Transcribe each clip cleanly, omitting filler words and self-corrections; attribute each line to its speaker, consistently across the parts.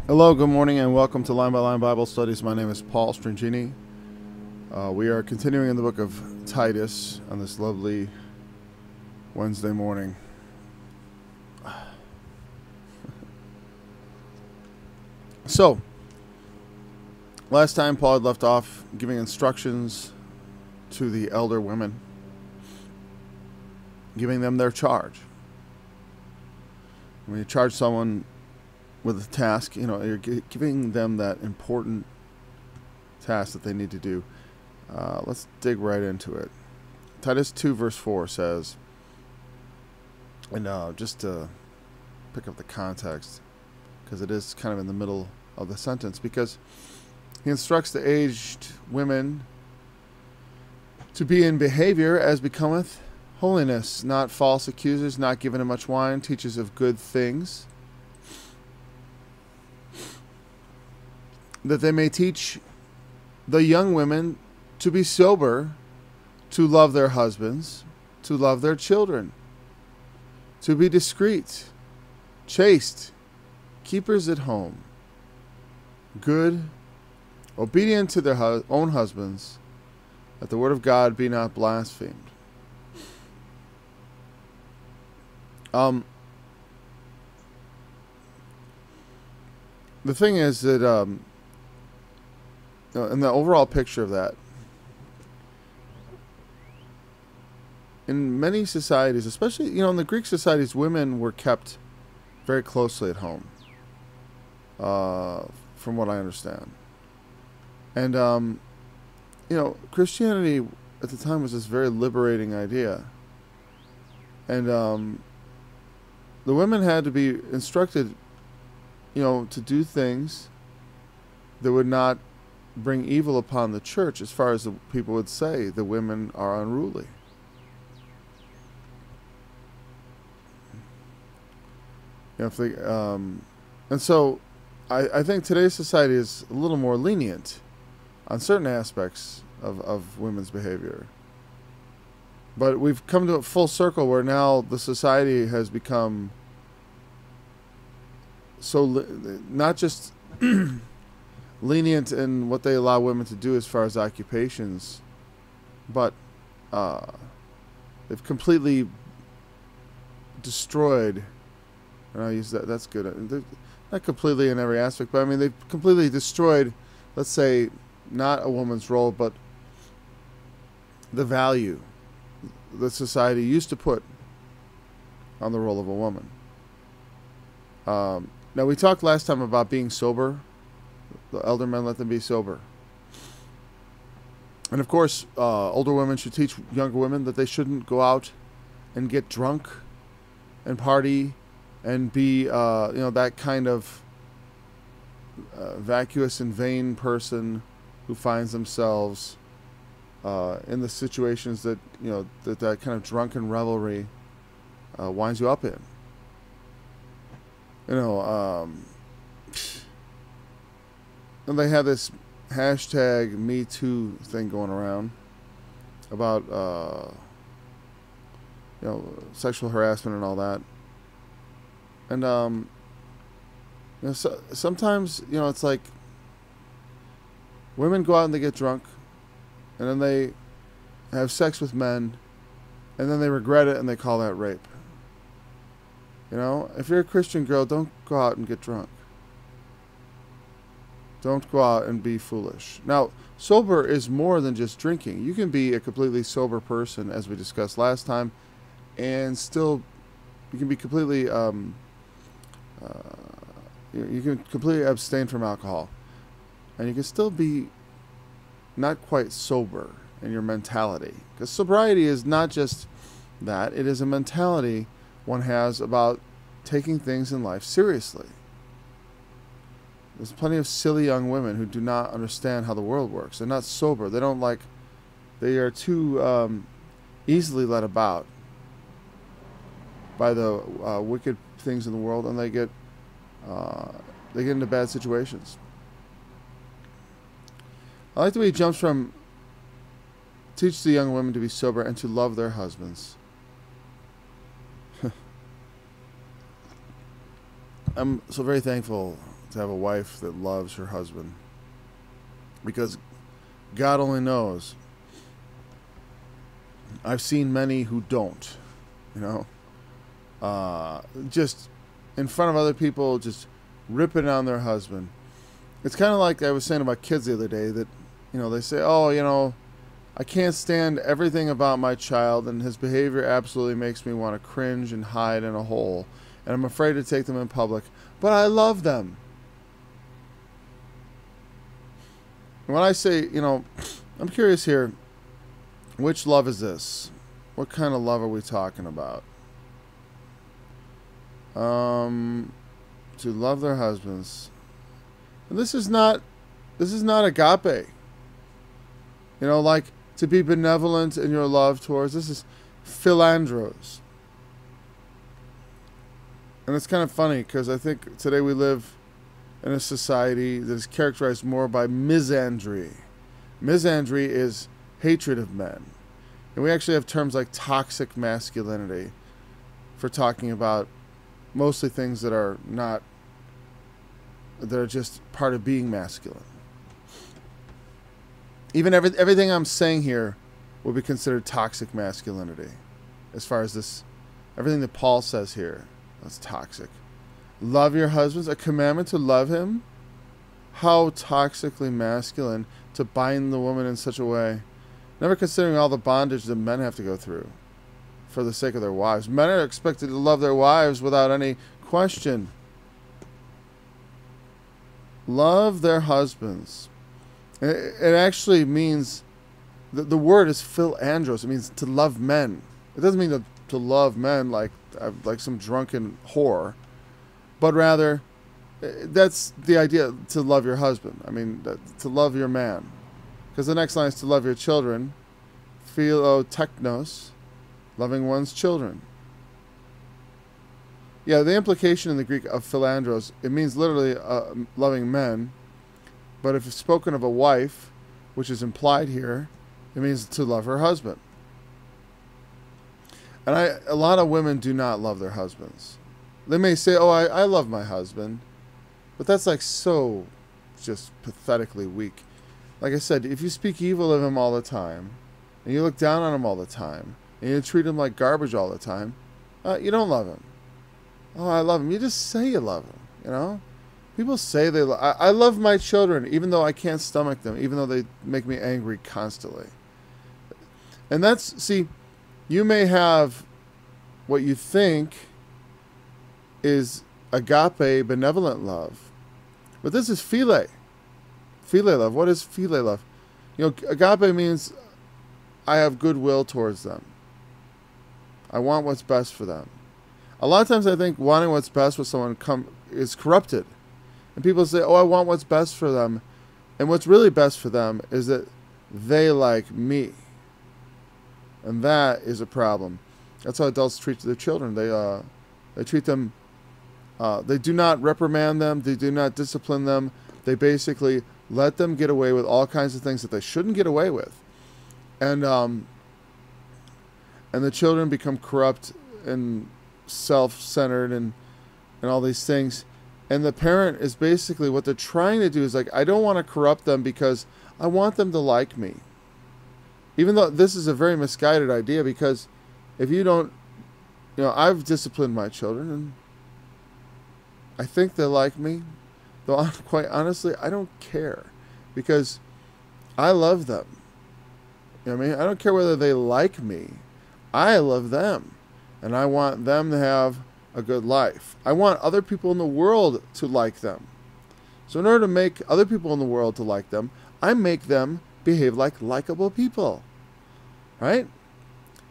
Speaker 1: Hello, good morning, and welcome to Line by Line Bible Studies. My name is Paul Stringini. We are continuing in the book of Titus on this lovely Wednesday morning. So, last time Paul had left off giving instructions to the elder women, giving them their charge. When you charge someone with a task, you're giving them that important task that they need to do. Let's dig right into it. Titus 2 verse 4 says, and just to pick up the context, because it is kind of in the middle of the sentence, because he instructs the aged women to be in behavior as becometh holiness, not false accusers, not given to much wine, teachers of good things, that they may teach the young women to be sober, to love their husbands, to love their children, to be discreet, chaste, keepers at home, good, obedient to their own husbands, that the word of God be not blasphemed. The thing is that in the overall picture of that, in many societies, especially in the Greek societies, women were kept very closely at home, from what I understand. And Christianity at the time was this very liberating idea, and the women had to be instructed, to do things that would not bring evil upon the church, as far as the people would say the women are unruly. If they, and so I think today's society is a little more lenient on certain aspects of women's behavior. But we've come to a full circle where now the society has become so not just lenient in what they allow women to do as far as occupations, but they've completely destroyed, and I'll use that, that's good, not completely in every aspect, but I mean they've completely destroyed, let's say, not a woman's role, but the value that society used to put on the role of a woman. Now, we talked last time about being sober. The elder men, let them be sober. And of course, older women should teach younger women that they shouldn't go out and get drunk and party and be, that kind of vacuous and vain person who finds themselves in the situations that, that kind of drunken revelry winds you up in. And they have this hashtag Me Too thing going around about, sexual harassment and all that. And, so sometimes, it's like women go out and they get drunk, and then they have sex with men, and then they regret it and they call that rape. If you're a Christian girl, don't go out and get drunk. Don't go out and be foolish. Now, sober is more than just drinking. You can be a completely sober person, as we discussed last time, and still, you can be completely, you can completely abstain from alcohol. And you can still be not quite sober in your mentality. Because sobriety is not just that. It is a mentality one has about taking things in life seriously. There's plenty of silly young women who do not understand how the world works. They're not sober. They are too easily led about by the wicked things in the world, and they get into bad situations. I like the way he jumps from teach the young women to be sober and to love their husbands. I'm so very thankful to have a wife that loves her husband, because God only knows. I've seen many who don't, just in front of other people, just ripping on their husband. It's kind of like I was saying about kids the other day that, they say, I can't stand everything about my child, and his behavior absolutely makes me want to cringe and hide in a hole, and I'm afraid to take them in public, but I love them. And when I say, I'm curious here, which love is this? What kind of love are we talking about? To love their husbands. And this is not agape. Like to be benevolent in your love towards. This is philandros. And it's kind of funny because I think today we live in a society that is characterized more by misandry. Misandry is hatred of men. And we actually have terms like toxic masculinity for talking about mostly things that are just part of being masculine. Even everything I'm saying here would be considered toxic masculinity. As far as everything that Paul says here, that's toxic. Love your husbands, a commandment to love him. How toxically masculine to bind the woman in such a way. Never considering all the bondage that men have to go through for the sake of their wives. Men are expected to love their wives without any question. Love their husbands. It actually means, the word is philandros. It means to love men. It doesn't mean to love men like some drunken whore, but rather, that's the idea, to love your husband. I mean, to love your man. Because the next line is to love your children. Philoteknos, loving one's children. Yeah, the implication in the Greek of philandros, it means literally loving men. But if it's spoken of a wife, which is implied here, it means to love her husband. And a lot of women do not love their husbands. They may say, I love my husband. But that's like so just pathetically weak. Like I said, if you speak evil of him all the time, and you look down on him all the time, and you treat him like garbage all the time, you don't love him. Oh, I love him. You just say you love him, People say they love... I love my children, even though I can't stomach them, even though they make me angry constantly. And see, you may have what you think is agape, benevolent love. But this is philia. Philia love. What is philia love? Agape means I have goodwill towards them. I want what's best for them. A lot of times I think wanting what's best for someone is corrupted. And people say, I want what's best for them. And what's really best for them is that they like me. And that is a problem. That's how adults treat their children. They treat them, they do not reprimand them. They do not discipline them. They basically let them get away with all kinds of things that they shouldn't get away with. And the children become corrupt and self-centered and all these things. And the parent is basically, what they're trying to do is I don't want to corrupt them because I want them to like me. Even though this is a very misguided idea, because if you don't, I've disciplined my children and I think they like me. Though quite honestly, I don't care because I love them. You know what I mean? I don't care whether they like me. I love them and I want them to have a good life. I want other people in the world to like them. So in order to make other people in the world to like them, I make them behave like likable people. Right?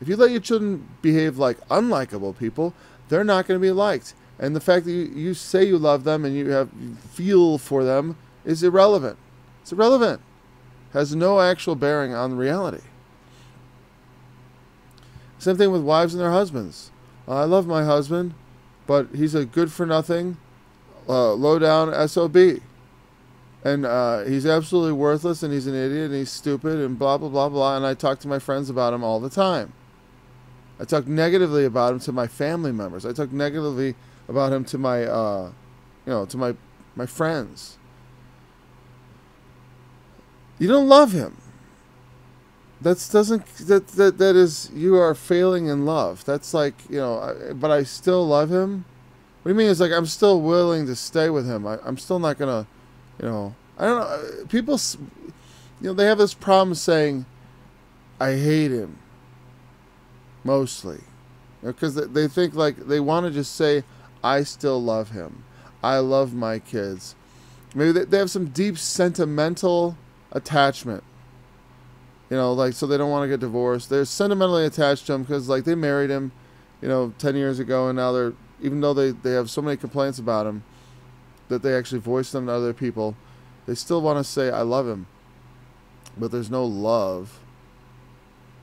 Speaker 1: If you let your children behave like unlikable people, they're not going to be liked. And the fact that you say you love them and you feel for them is irrelevant. It's irrelevant. Has no actual bearing on reality. Same thing with wives and their husbands. I love my husband, but he's a good-for-nothing, low-down SOB. And he's absolutely worthless, and he's an idiot, and he's stupid, and blah, blah, blah, blah. And I talk to my friends about him all the time. I talk negatively about him to my family members. I talk negatively about him to my, to my friends. You don't love him. That is, you are failing in love. That's like, but I still love him. What do you mean? It's like, I'm still willing to stay with him. I'm still not going to, I don't know. People, they have this problem saying, I hate him. Mostly. Because they think like, they want to just say, I still love him. I love my kids. Maybe they have some deep sentimental attachment. So they don't want to get divorced. They're sentimentally attached to him because, like, they married him, 10 years ago, and now even though they have so many complaints about him that they actually voice them to other people, they still want to say, I love him. But there's no love.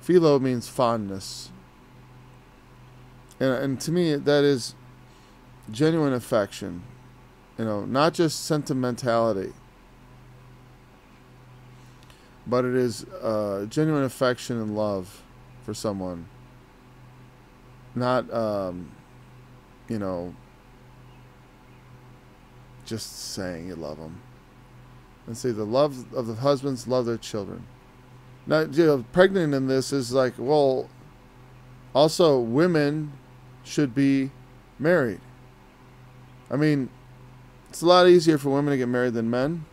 Speaker 1: Philo means fondness. And to me, that is genuine affection. Not just sentimentality. But it is genuine affection and love for someone. Not, just saying you love them. And see, the love of the husbands love their children. Now, pregnant in this is like, well, also women should be married. I mean, it's a lot easier for women to get married than men.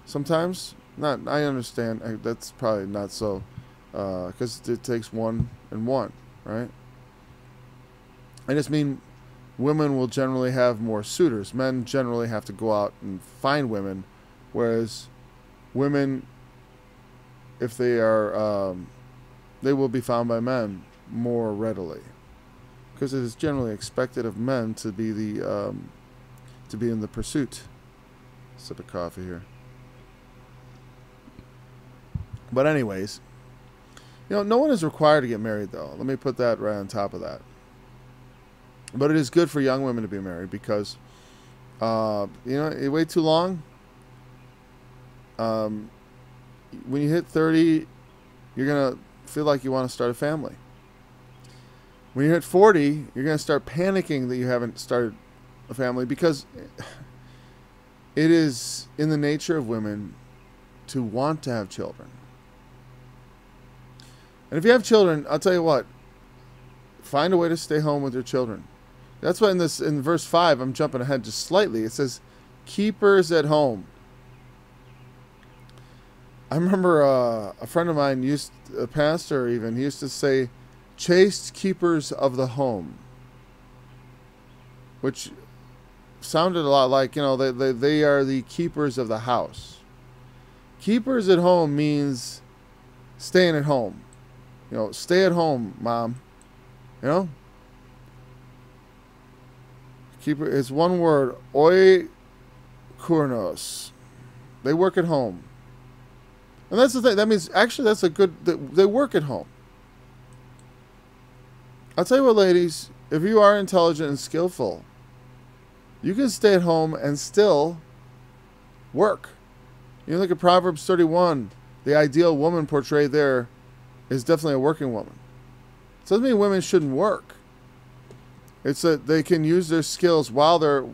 Speaker 1: Sometimes. I understand. That's probably not so, because it takes one and one, right? I just mean women will generally have more suitors. Men generally have to go out and find women, whereas women, if they are, they will be found by men more readily, because it is generally expected of men to be in the pursuit. Sip of coffee here. But anyways, no one is required to get married, though. Let me put that right on top of that. But it is good for young women to be married because, you wait too long. When you hit 30, you're going to feel like you want to start a family. When you hit 40, you're going to start panicking that you haven't started a family because it is in the nature of women to want to have children. And if you have children, I'll tell you what, find a way to stay home with your children. That's why in verse 5, I'm jumping ahead just slightly. It says, keepers at home. I remember a friend of mine, a pastor even, he used to say, chaste keepers of the home. Which sounded a lot like, they are the keepers of the house. Keepers at home means staying at home. Stay at home, mom. Keeper is one word, oikournos. They work at home. And that's the thing. That means, actually, that's a good, they work at home. I'll tell you what, ladies, if you are intelligent and skillful, you can stay at home and still work. Look at Proverbs 31. The ideal woman portrayed there is definitely a working woman. It doesn't mean women shouldn't work. It's that they can use their skills while they're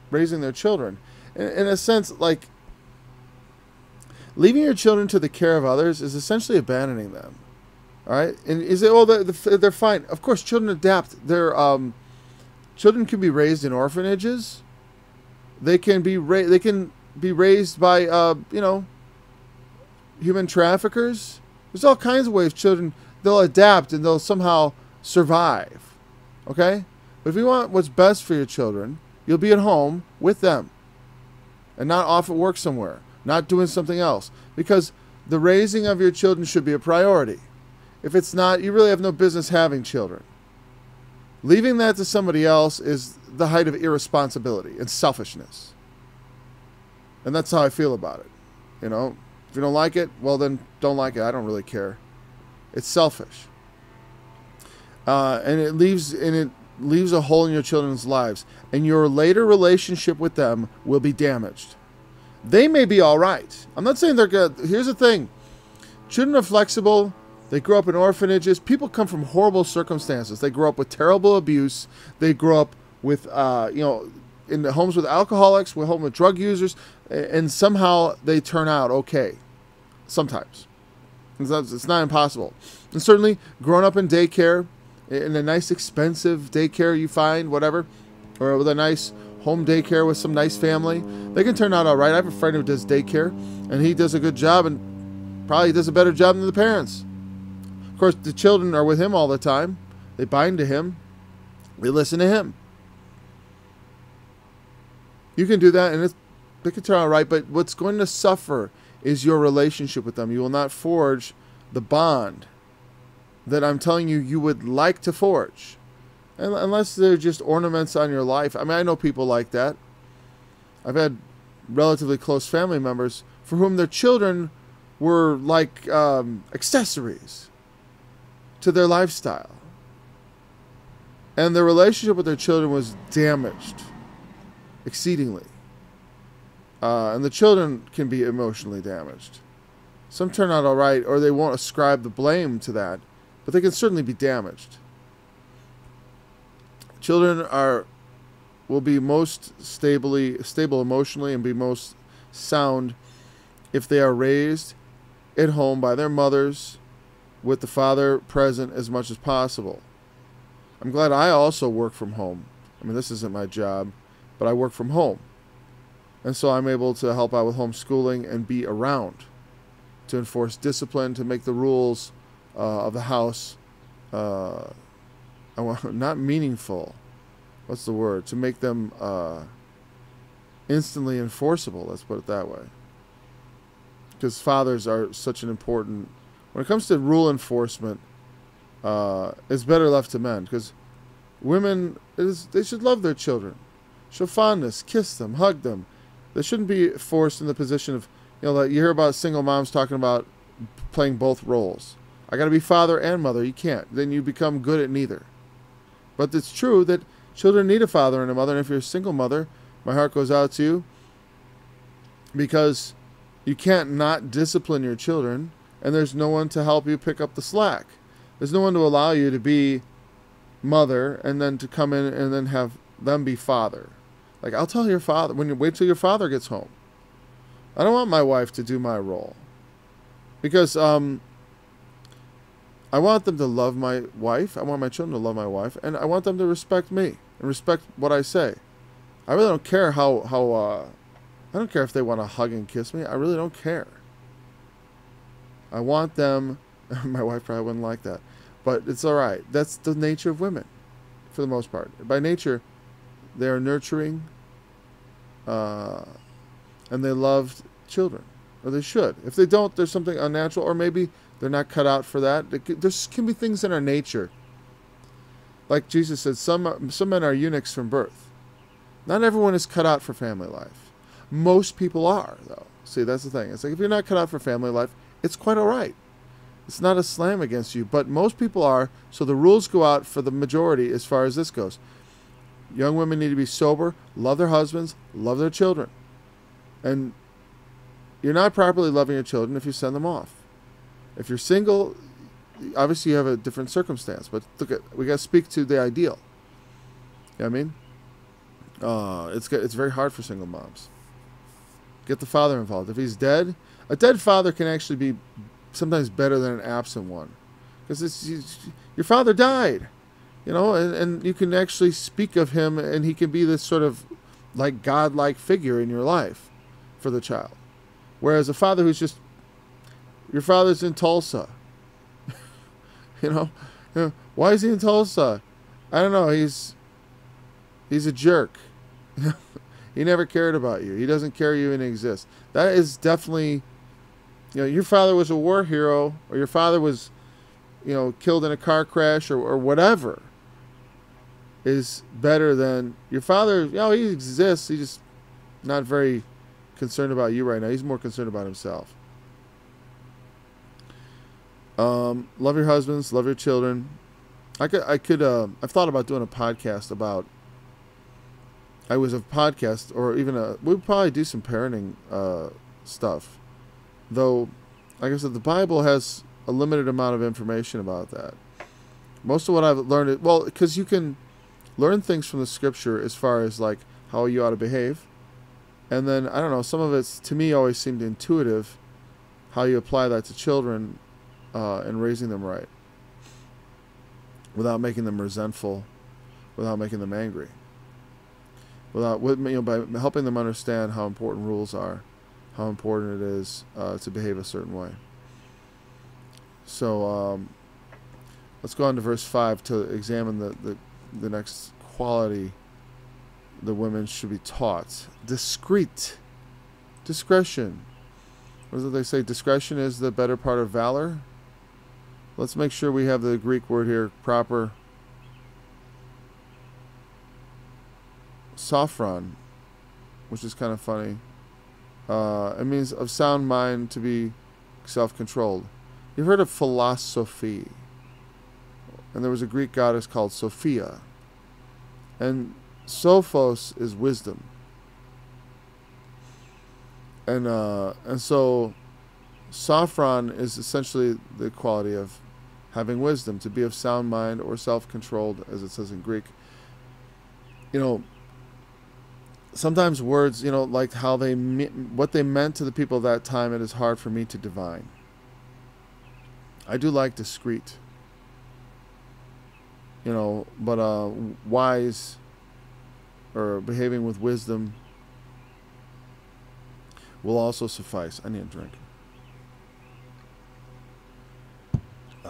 Speaker 1: raising their children. In a sense, like, leaving your children to the care of others is essentially abandoning them. All right? And you say, oh, they're fine. Of course, children adapt. Children can be raised in orphanages. They can be raised by, human traffickers. There's all kinds of ways children, they'll adapt and they'll somehow survive. Okay? But if you want what's best for your children, you'll be at home with them. And not off at work somewhere. Not doing something else. Because the raising of your children should be a priority. If it's not, you really have no business having children. Leaving that to somebody else is the height of irresponsibility and selfishness. And that's how I feel about it. You know, if you don't like it, well then don't like it. I don't really care. It's selfish. And it leaves a hole in your children's lives. And your later relationship with them will be damaged. They may be all right. I'm not saying they're good. Here's the thing. Children are flexible. They grow up in orphanages. People come from horrible circumstances. They grow up with terrible abuse. They grow up with, in the homes with alcoholics, with homes with drug users, and somehow they turn out okay. Sometimes. It's not impossible. And certainly, growing up in daycare, in a nice expensive daycare you find, whatever, or with a nice home daycare with some nice family, they can turn out all right. I have a friend who does daycare, and he does a good job, and probably does a better job than the parents. Of course, the children are with him all the time. They bind to him. They listen to him. You can do that, and they can turn out right, but what's going to suffer is your relationship with them. You will not forge the bond that I'm telling you you would like to forge. And unless they're just ornaments on your life. I mean, I know people like that. I've had relatively close family members for whom their children were like accessories to their lifestyle. And their relationship with their children was damaged exceedingly. And the children can be emotionally damaged. Some turn out all right, or they won't ascribe the blame to that, but they can certainly be damaged. Children will be most stable emotionally and be most sound if they are raised at home by their mothers with the father present as much as possible. I'm glad I also work from home. I mean, this isn't my job, but I work from home. And so I'm able to help out with homeschooling and be around to enforce discipline, to make the rules of the house not meaningful. What's the word? To make them instantly enforceable. Let's put it that way. Because fathers are such an important... When it comes to rule enforcement, it's better left to men. Because women, they should love their children. Show fondness, kiss them, hug them. They shouldn't be forced in the position of, like you hear about single moms talking about playing both roles. I got to be father and mother. You can't. Then you become good at neither. But it's true that children need a father and a mother. And if you're a single mother, my heart goes out to you, because you can't not discipline your children, and there's no one to help you pick up the slack. There's no one to allow you to be mother and then to come in and then have them be father. Like, I'll tell your father, when you wait till your father gets home. I don't want my wife to do my role. Because I want them to love my wife. I want my children to love my wife. And I want them to respect me and respect what I say. I really don't care I don't care if they want to hug and kiss me. I really don't care. I want them... My wife probably wouldn't like that. But it's all right. That's the nature of women, for the most part. By nature, they are nurturing, and they love children. Or they should. If they don't, there's something unnatural, or maybe they're not cut out for that. There can be things in our nature. Like Jesus said, some men are eunuchs from birth. Not everyone is cut out for family life. Most people are, though. See, that's the thing. It's like if you're not cut out for family life, it's quite all right. It's not a slam against you, but most people are, so the rules go out for the majority as far as this goes. Young women need to be sober, love their husbands, love their children. And you're not properly loving your children if you send them off. If you're single, obviously you have a different circumstance, but we got to speak to the ideal. You know what I mean? It's very hard for single moms. Get the father involved. If he's dead, a dead father can actually be sometimes better than an absent one, because your father died, and you can actually speak of him, and he can be this sort of like godlike figure in your life for the child. Whereas a father who's just, your father's in Tulsa, why is he in Tulsa? I don't know. He's a jerk. He never cared about you. He doesn't care you even exist. That is definitely. Your father was a war hero, or your father was, killed in a car crash or whatever. is better than your father. You know, he exists. He's just not very concerned about you right now. He's more concerned about himself. Love your husbands, love your children. I've thought about doing a podcast about. I was a podcast, or even we'd probably do some parenting stuff. Though, like I said, the Bible has a limited amount of information about that. Most of what I've learned, because you can learn things from the Scripture as far as like how you ought to behave, and then I don't know. Some of it's to me always seemed intuitive, how you apply that to children, and raising them right, without making them resentful, without making them angry, by helping them understand how important rules are, how important it is to behave a certain way. So let's go on to verse 5 to examine the next quality the women should be taught. Discreet. Discretion. What is it they say? Discretion is the better part of valor. Let's make sure we have the Greek word here proper. Sophron, which is kind of funny. It means of sound mind, to be self-controlled. You've heard of philosophy. And there was a Greek goddess called Sophia. And Sophos is wisdom. And so Sophron is essentially the quality of having wisdom, to be of sound mind or self-controlled, as it says in Greek. Sometimes words, like how what they meant to the people of that time, it is hard for me to divine. I do like discreet, but wise, or behaving with wisdom, will also suffice. I need a drink. A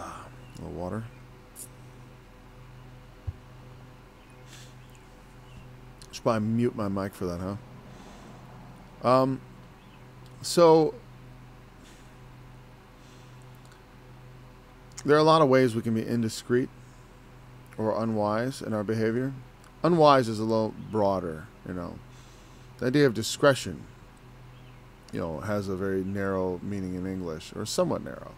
Speaker 1: little water. Should probably mute my mic for that, huh? So there are a lot of ways we can be indiscreet or unwise in our behavior. Unwise is a little broader, The idea of discretion, has a very narrow meaning in English, or somewhat narrow.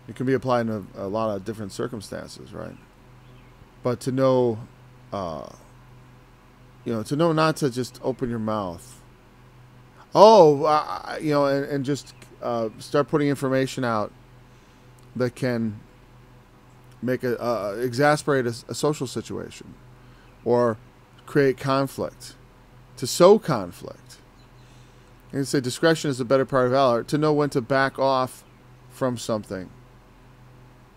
Speaker 1: It can be applied in a lot of different circumstances, right? But to know, to know not to just open your mouth. And just start putting information out that can make exasperate a social situation, or create conflict, to sow conflict. And say discretion is the better part of valor, to know when to back off from something.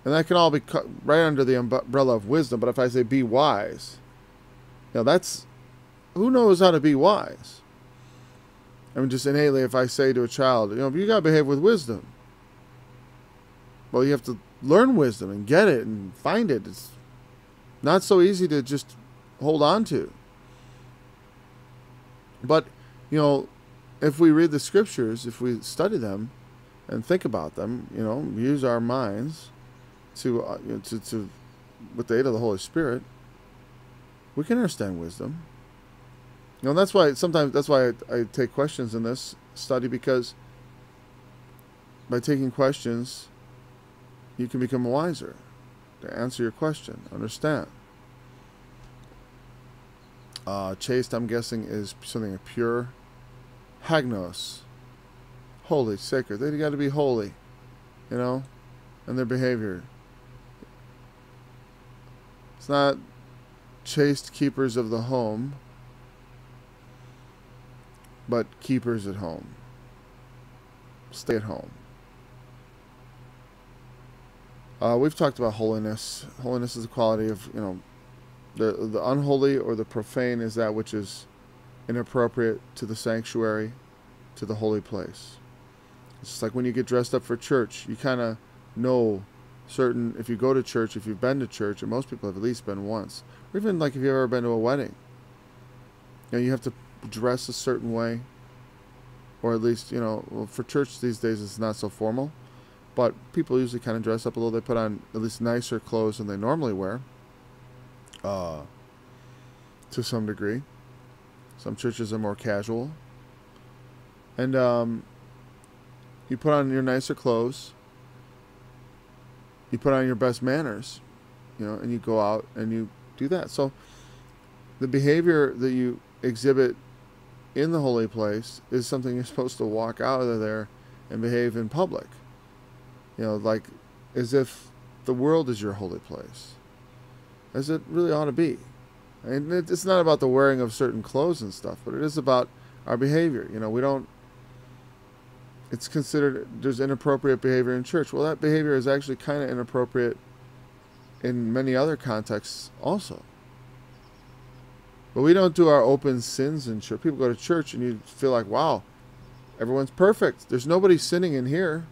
Speaker 1: And that can all be right under the umbrella of wisdom. But if I say be wise, that's, who knows how to be wise? I mean, just innately, if I say to a child, you got to behave with wisdom. Well, you have to learn wisdom and get it and find it. It's not so easy to just hold on to. But, if we read the Scriptures, if we study them and think about them, use our minds to with the aid of the Holy Spirit, we can understand wisdom. That's why I take questions in this study, because by taking questions, you can become wiser to answer your question, understand. Chaste, I'm guessing, is something pure. Hagnos, holy, sacred. They got to be holy, in their behavior. It's not chaste keepers of the home, but keepers at home. Stay at home. We've talked about holiness. Holiness is the quality of, the unholy or the profane is that which is inappropriate to the sanctuary, to the holy place. It's just like when you get dressed up for church, you kind of know if you go to church, if you've been to church, and most people have at least been once, or even like if you've ever been to a wedding, you have to dress a certain way, or at least, for church these days it's not so formal, but people usually kind of dress up a little. They put on at least nicer clothes than they normally wear. to some degree. Some churches are more casual. And you put on your nicer clothes. You put on your best manners, and you go out and you do that. So the behavior that you exhibit in the holy place is something you're supposed to walk out of there and behave in public. Like as if the world is your holy place, as it really ought to be. And it's not about the wearing of certain clothes and stuff, but it is about our behavior. It's considered there's inappropriate behavior in church. Well, that behavior is actually kind of inappropriate in many other contexts also. But we don't do our open sins in church. People go to church and you feel like, wow, everyone's perfect. There's nobody sinning in here.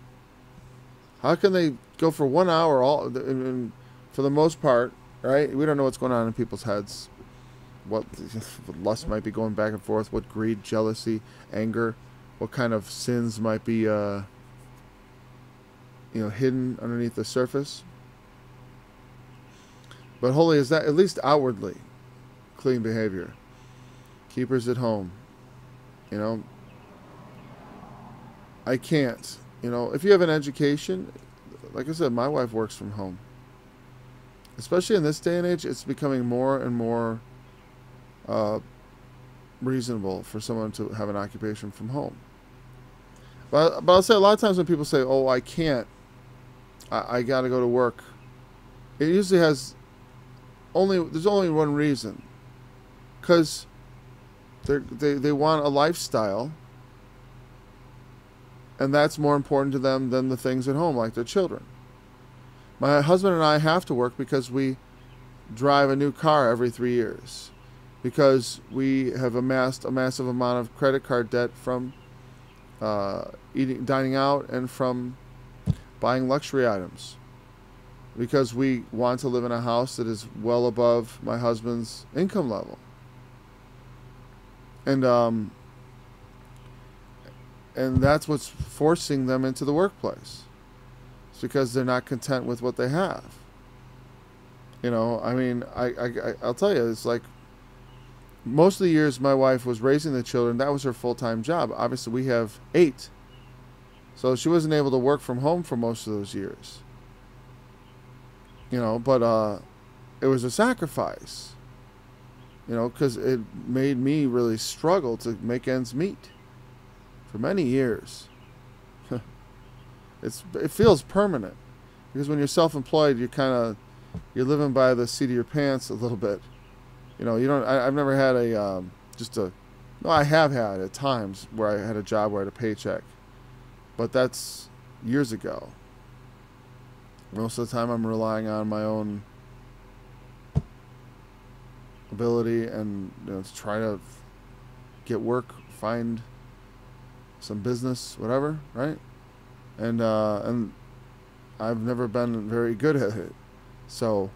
Speaker 1: How can they go for 1 hour and for the most part, right? We don't know what's going on in people's heads. What lust might be going back and forth. What greed, jealousy, anger. What kind of sins might be, hidden underneath the surface. But holy is that, at least outwardly, clean behavior. Keepers at home. I can't. If you have an education, like I said, my wife works from home. Especially in this day and age, it's becoming more and more reasonable for someone to have an occupation from home. But I'll say a lot of times when people say, oh, I can't, I got to go to work, it usually there's only one reason. Because they want a lifestyle, and that's more important to them than the things at home, like their children. My husband and I have to work because we drive a new car every 3 years. Because we have amassed a massive amount of credit card debt from dining out and from buying luxury items. Because we want to live in a house that is well above my husband's income level. And that's what's forcing them into the workplace. It's because they're not content with what they have. I'll tell you, it's like most of the years my wife was raising the children, that was her full-time job. Obviously, we have 8. So she wasn't able to work from home for most of those years. But it was a sacrifice. Because it made me really struggle to make ends meet for many years. It feels permanent. Because when you're self-employed, you're living by the seat of your pants a little bit. I've never had I have had at times where I had a job where I had a paycheck. But that's years ago. Most of the time I'm relying on my own ability and to try to get work, find some business, whatever, right? And I've never been very good at it. So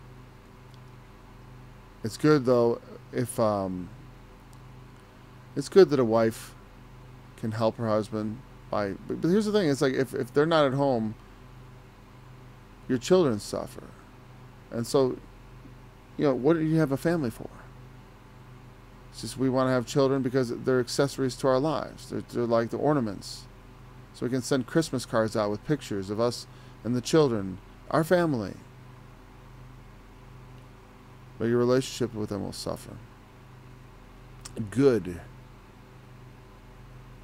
Speaker 1: it's good though if it's good that a wife can help her husband by. But here's the thing: it's like if they're not at home, your children suffer, and so what do you have a family for? It's just we want to have children because they're accessories to our lives. They're like the ornaments, so we can send Christmas cards out with pictures of us and the children, our family. But your relationship with them will suffer. Good.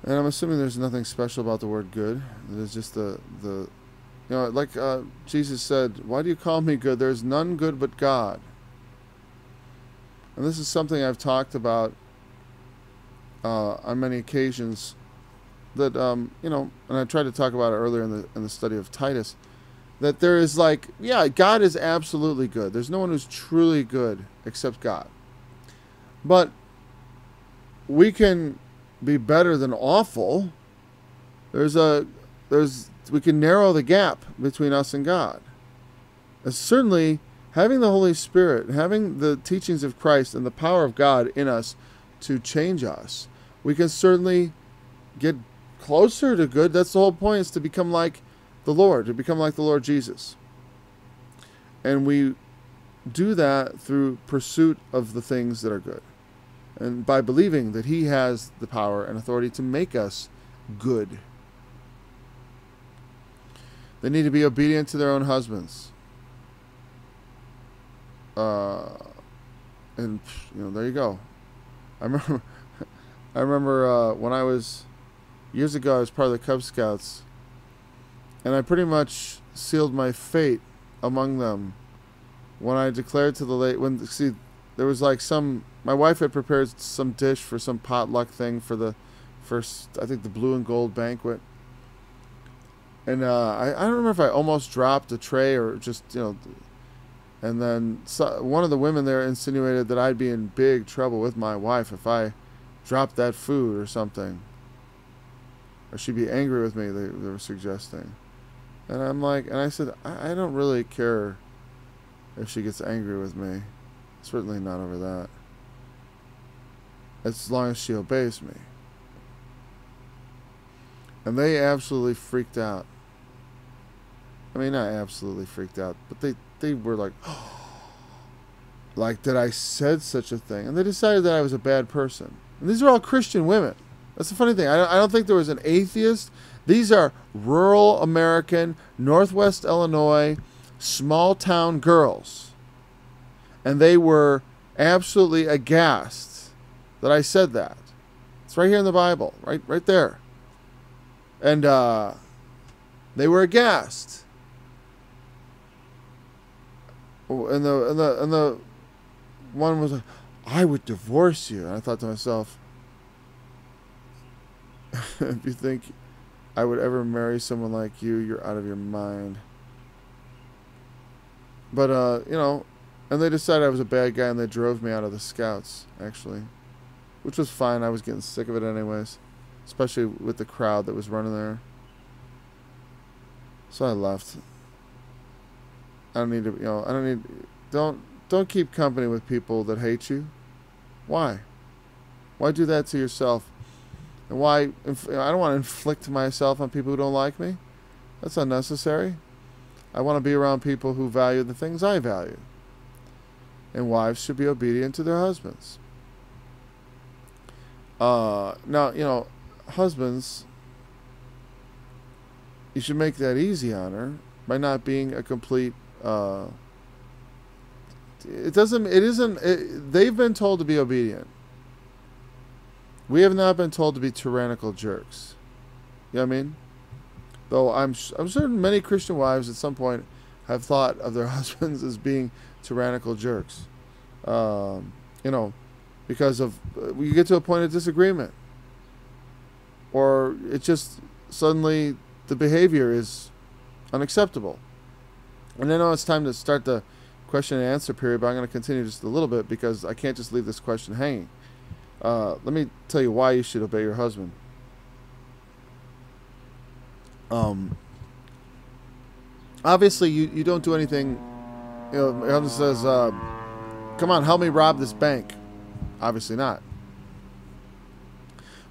Speaker 1: And I'm assuming there's nothing special about the word good. There's just like Jesus said, why do you call me good? There's none good but God. And this is something I've talked about on many occasions that, and I tried to talk about it earlier in the study of Titus, that there is God is absolutely good. There's no one who's truly good except God. But we can be better than awful. We can narrow the gap between us and God. And certainly, having the Holy Spirit, having the teachings of Christ and the power of God in us to change us, we can certainly get closer to good. That's the whole point, is to become like the Lord, to become like the Lord Jesus. And we do that through pursuit of the things that are good. And by believing that he has the power and authority to make us good. They need to be obedient to their own husbands. And there you go. I remember when I was years ago, I was part of the Cub Scouts, and I pretty much sealed my fate among them when I declared to the there was like my wife had prepared some dish for some potluck thing for the first, I think, the blue and gold banquet. And I don't remember if I almost dropped a tray or just, and then one of the women there insinuated that I'd be in big trouble with my wife if I dropped that food or something. Or she'd be angry with me, they were suggesting. And I said, I don't really care if she gets angry with me. Certainly not over that. As long as she obeys me. And they absolutely freaked out. I mean, not absolutely freaked out, but they were like, like that I said such a thing. And they decided that I was a bad person. And these are all Christian women. That's the funny thing. I don't think there was an atheist. These are rural American, Northwest Illinois, small town girls. And they were absolutely aghast that I said that. It's right here in the Bible, right there. And they were aghast. And the one was like, I would divorce you. And I thought to myself, if you think I would ever marry someone like you, you're out of your mind. But, and they decided I was a bad guy, and they drove me out of the Scouts, actually. Which was fine. I was getting sick of it anyways. Especially with the crowd that was running there. So I left. I don't need to, don't keep company with people that hate you. Why? Why do that to yourself? And why, I don't want to inflict myself on people who don't like me. That's unnecessary. I want to be around people who value the things I value. And wives should be obedient to their husbands. Now, husbands, you should make that easy on her by not being a complete, they've been told to be obedient. We have not been told to be tyrannical jerks. You know what I mean? Though I'm certain many Christian wives at some point have thought of their husbands as being tyrannical jerks. Because of you get to a point of disagreement, or it just suddenly the behavior is unacceptable. And I know it's time to start the question and answer period, but I'm going to continue just a little bit because I can't just leave this question hanging. Let me tell you why you should obey your husband. Obviously, you don't do anything. Your husband says, come on, help me rob this bank. Obviously not.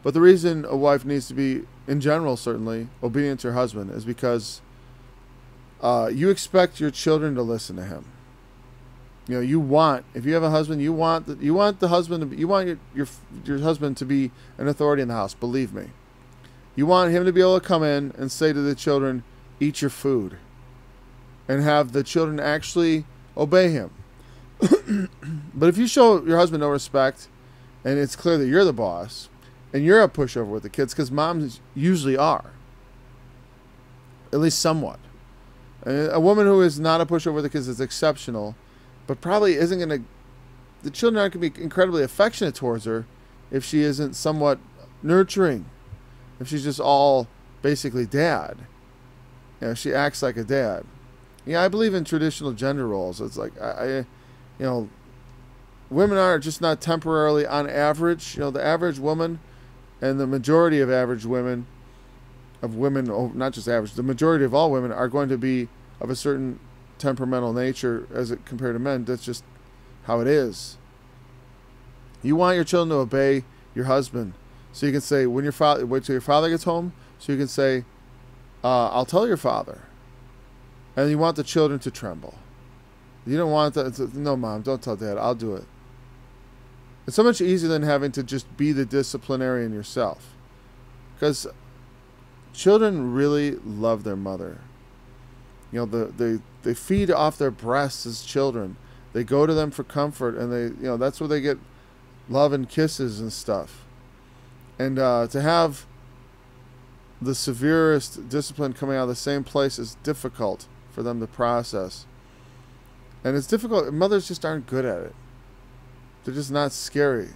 Speaker 1: But the reason a wife needs to be, in general, certainly, obedient to her husband is because you expect your children to listen to him. If you have a husband, you want the husband to, you want your husband to be an authority in the house. Believe me. You want him to be able to come in and say to the children, eat your food. And have the children actually obey him. But if you show your husband no respect, and it's clear that you're the boss, and you're a pushover with the kids, because moms usually are. At least somewhat. And a woman who is not a pushover with the kids is exceptional, but probably isn't going to, the children aren't going to be incredibly affectionate towards her if she isn't somewhat nurturing. If she's just all basically dad. She acts like a dad. I believe in traditional gender roles. It's like, women are just not temporarily on average. The average woman and the majority of average women, not just average, the majority of all women are going to be of a certain temperamental nature as it compared to men. That's just how it is. You want your children to obey your husband. So you can say, wait till your father gets home. So you can say, I'll tell your father. And you want the children to tremble. You don't want that. No, Mom, don't tell Dad. I'll do it. It's so much easier than having to just be the disciplinarian yourself. Because children really love their mother. You know, they feed off their breasts as children. They go to them for comfort, and that's where they get love and kisses and stuff. And to have the severest discipline coming out of the same place is difficult for them to process. And it's difficult. Mothers just aren't good at it. They're just not scary.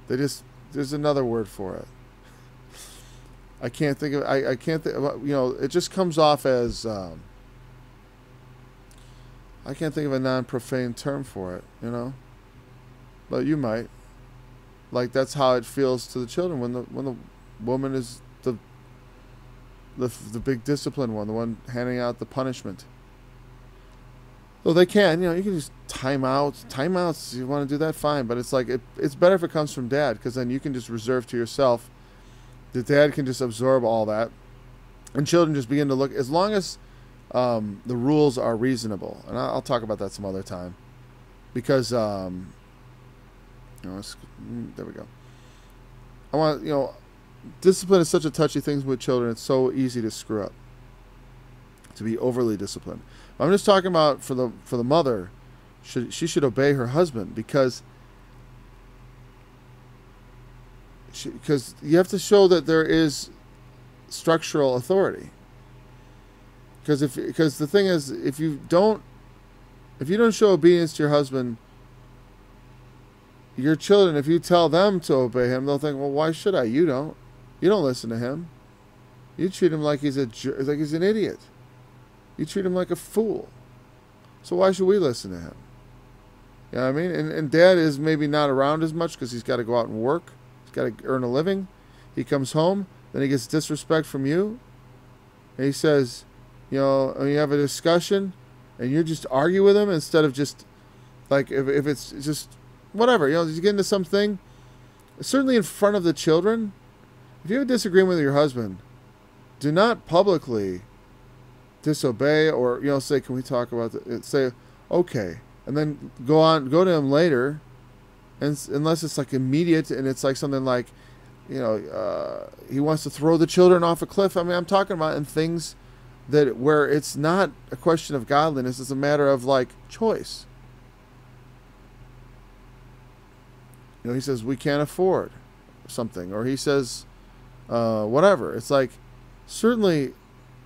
Speaker 1: There's another word for it. I can't think of. I can't think. It just comes off as. I can't think of a non-profane term for it. But you might. Like, that's how it feels to the children when the woman is the big disciplined one, the one handing out the punishment. Well, they can, you can just timeouts. You want to do that, fine. But it's like it's better if it comes from Dad, because then you can just reserve to yourself. The dad can just absorb all that, and children just begin to look. As long as the rules are reasonable, and I'll talk about that some other time, because there we go. I want discipline is such a touchy thing with children. It's so easy to screw up, to be overly disciplined. I'm just talking about for the mother. She should obey her husband, because you have to show that there is structural authority. Because the thing is, if you don't show obedience to your husband, your children, if you tell them to obey him, they'll think, well, why should I? You don't listen to him. You treat him like he's an idiot. You treat him like a fool. So why should we listen to him? You know what I mean? And Dad is maybe not around as much because he's got to go out and work. He's got to earn a living. He comes home, then he gets disrespect from you. And he says, and you have a discussion, and you just argue with him instead of just, like, if it's just whatever. You get into something, certainly in front of the children. If you have a disagreement with your husband, do not publicly disobey or say, can we talk about it? Say okay, and then go to him later, and unless it's like immediate and it's like something like he wants to throw the children off a cliff. I mean, I'm talking about in things where it's not a question of godliness, it's a matter of like choice. He says we can't afford something, or he says whatever. It's like, certainly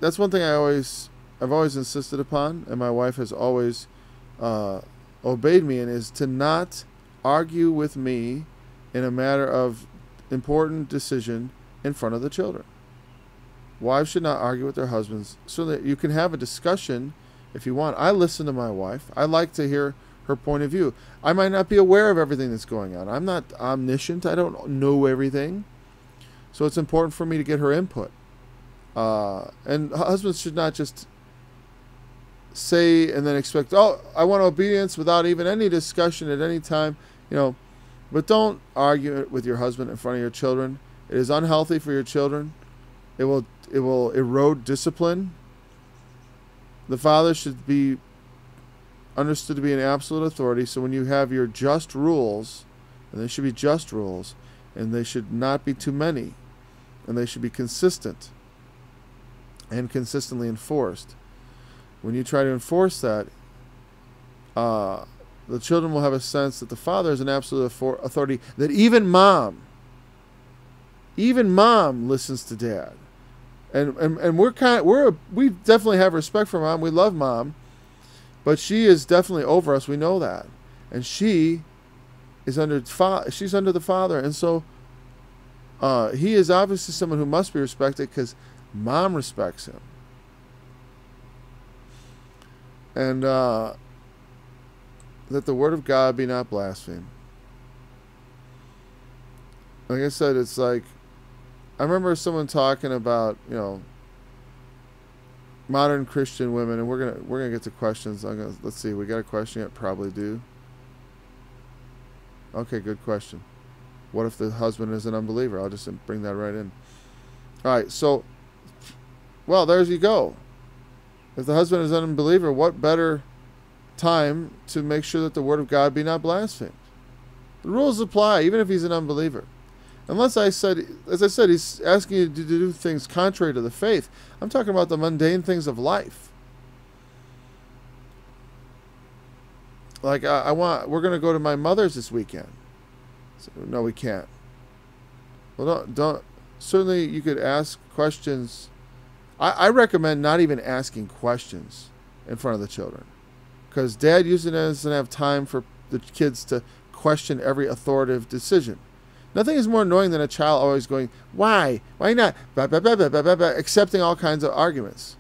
Speaker 1: that's one thing I've always insisted upon, and my wife has always obeyed me, and is to not argue with me in a matter of important decision in front of the children. Wives should not argue with their husbands. Certainly you can have a discussion if you want. I listen to my wife. I like to hear her point of view. I might not be aware of everything that's going on. I'm not omniscient. I don't know everything. So it's important for me to get her input. And husbands should not just say and then expect, oh, I want obedience without even any discussion at any time. But don't argue with your husband in front of your children. It is unhealthy for your children. It will erode discipline. The father should be understood to be an absolute authority. So when you have your just rules, and they should be just rules, and they should not be too many, and they should be consistent and consistently enforced. When you try to enforce that, the children will have a sense that the father is an absolute authority, that even mom listens to dad. And we definitely have respect for mom. We love mom, but she is definitely over us. We know that, and she is she's under the father, and so he is obviously someone who must be respected because mom respects him. And that the word of God be not blasphemed. Like I said, it's like, I remember someone talking about, modern Christian women, and we're gonna get to questions. Let's see, we got a question yet? Probably do. Okay, good question. What if the husband is an unbeliever? I'll just bring that right in. All right, so, well, there you go. If the husband is an unbeliever, what better time to make sure that the word of God be not blasphemed. The rules apply even if he's an unbeliever. Unless as I said, he's asking you to do things contrary to the faith. I'm talking about the mundane things of life. Like, we're going to go to my mother's this weekend. So, no, we can't. Well, don't. Certainly, you could ask questions. I recommend not even asking questions in front of the children, because Dad usually doesn't have time for the kids to question every authoritative decision. Nothing is more annoying than a child always going, "Why? Why not?" Blah, blah, blah, blah, blah, blah, blah, accepting all kinds of arguments.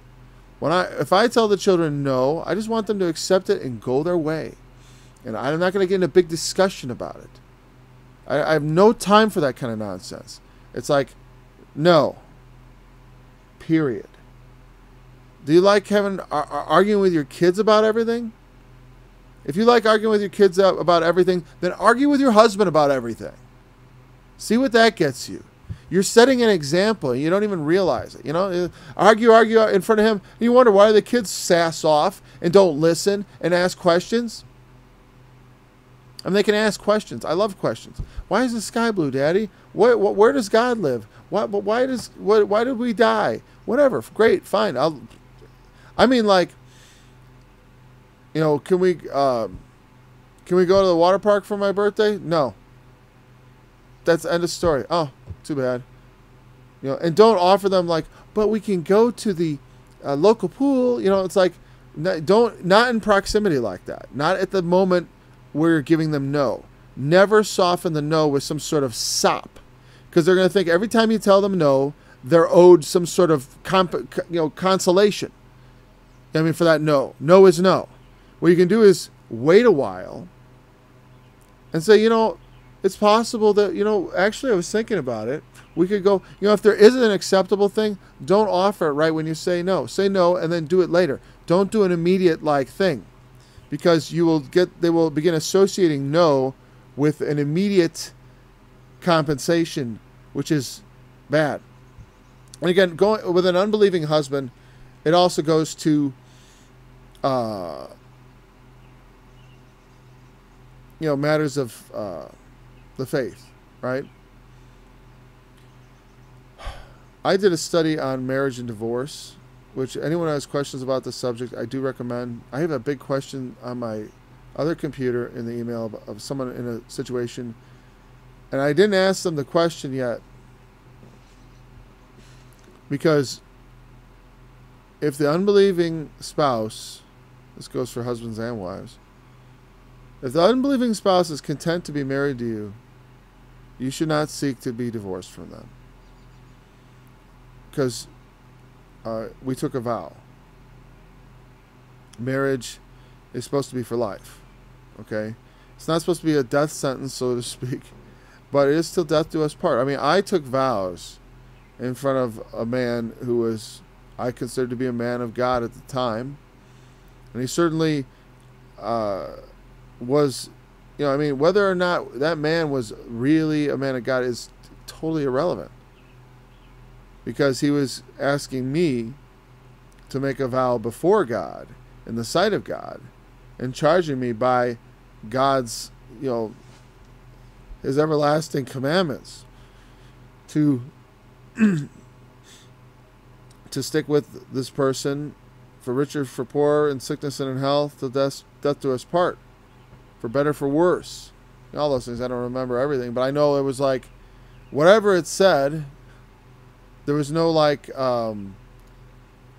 Speaker 1: If I tell the children no, I just want them to accept it and go their way. And I'm not going to get in a big discussion about it. I have no time for that kind of nonsense. It's like, no. Period. Do you like arguing with your kids about everything? If you like arguing with your kids about everything, then argue with your husband about everything. See what that gets you. You're setting an example, and you don't even realize it. Argue in front of him, and you wonder why the kids sass off and don't listen and ask questions. I mean, they can ask questions. I love questions. Why is the sky blue, Daddy? Where does God live? Why did we die? Whatever. Great. Fine. Can we go to the water park for my birthday? No. That's the end of story. Oh, too bad. And don't offer them like, but we can go to the local pool. It's like, not in proximity like that. Not at the moment where you're giving them no. Never soften the no with some sort of sop, because they're going to think every time you tell them no, they're owed some sort of consolation. For that no. No is no. What you can do is wait a while and say, it's possible that, actually I was thinking about it. We could go, if there isn't an acceptable thing, don't offer it right when you say no. Say no and then do it later. Don't do an immediate thing, because they will begin associating no with an immediate compensation, which is bad. And again, going with an unbelieving husband, it also goes to matters of the faith, right? I did a study on marriage and divorce, which anyone who has questions about the subject, I do recommend. I have a big question on my other computer in the email of someone in a situation, and I didn't ask them the question yet, because if the unbelieving spouse, this goes for husbands and wives, if the unbelieving spouse is content to be married to you, you should not seek to be divorced from them, because we took a vow. Marriage is supposed to be for life. Okay? It's not supposed to be a death sentence, so to speak, but it is still death do us part. I mean, I took vows in front of a man who I considered to be a man of God at the time, and he certainly was, whether or not that man was really a man of God is totally irrelevant, because he was asking me to make a vow before God, in the sight of God, and charging me by God's, his everlasting commandments to stick with this person for richer, for poor, in sickness and in health, till death do us part, for better, for worse. All those things. I don't remember everything, but I know it was like, whatever it said, there was no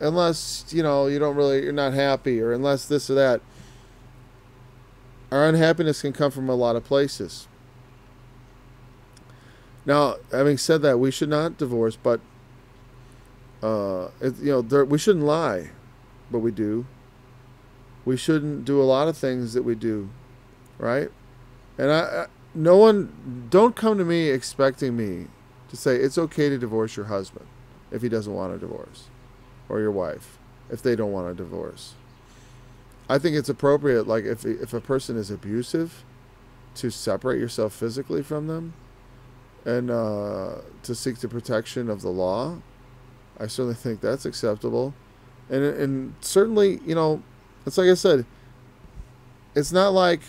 Speaker 1: unless, you're not happy, or unless this or that. Our unhappiness can come from a lot of places. Now, having said that, we should not divorce, but we shouldn't lie, but we do. We shouldn't do a lot of things that we do, right? And don't come to me expecting me to say it's okay to divorce your husband if he doesn't want a divorce, or your wife if they don't want a divorce. I think it's appropriate, like if a person is abusive, to separate yourself physically from them, and to seek the protection of the law. I certainly think that's acceptable, and certainly, it's like I said, it's not like